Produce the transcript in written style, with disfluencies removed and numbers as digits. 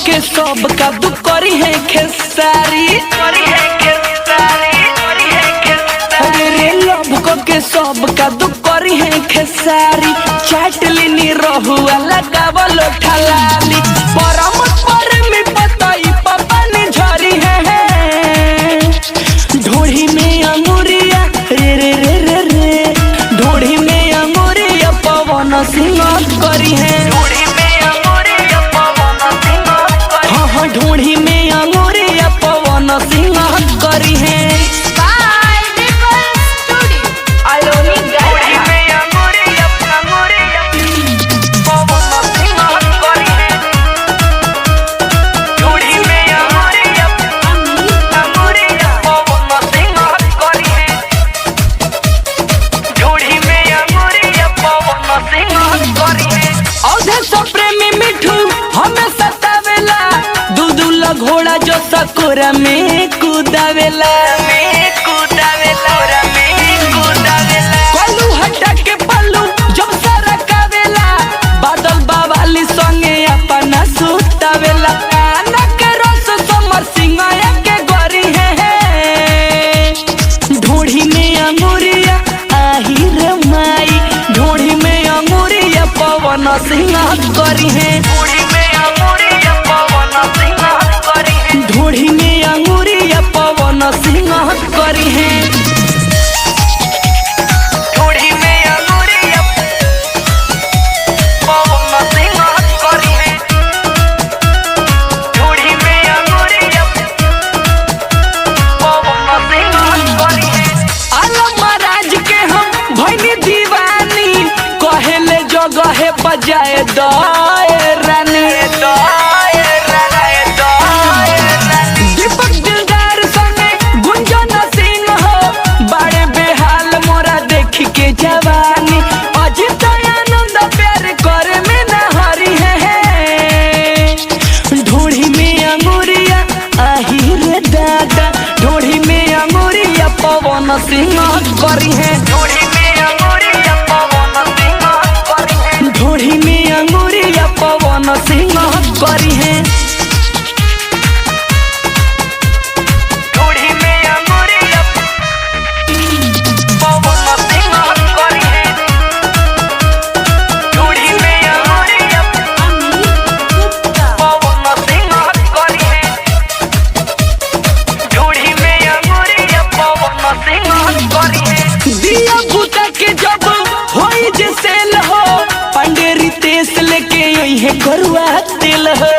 के सब का दुख करी है खेसारी रे लव को के सब का दुख करी है खेसारी चाट लेनी रहुआ लगावल ठलाली परम पर में पतई पवन झरी है ढोढ़ी में अंगूरिया रे रे रे रे रे ढोढ़ी में अंगूरिया पवन सिंह करी है ढूंढी में अंगूरिया पवन सिंह करी है घोड़ा जो सकोरा में कूदावेला कोलू हटा के पल्लू जब सरकावेला बादल बावाली संगे अपना सुतावेला काना के रस समर सिंह के गोरी है ढोढ़ी में अंगूरिया आही रे माई ढोढ़ी में अंगूरिया पवन सिंह करी है ढोढ़ी में अंगूरिया पवन सिंह करी है ढोढ़ी में अंगूरिया पवन सिंह करी है ढोढ़ी में अंगूरिया पवन सिंह करी है आलम महाराज के हम भइनी दीवानी कहेले जगह बजाए दाए रानी जवानी अजित आनंद प्यार करे में न हरी है ढोढ़ी में अंगूरिया आही रे दादा ढोढ़ी में अंगूरिया पवन सिंह करी है ढोढ़ी में अंगूरिया पवन सिंह करी है ढोढ़ी में अंगूरिया पवन सिंह करी है दिया बुता के जब होई जे सेल हो पंडेरी तेस लेके यही है करुआ तेल हो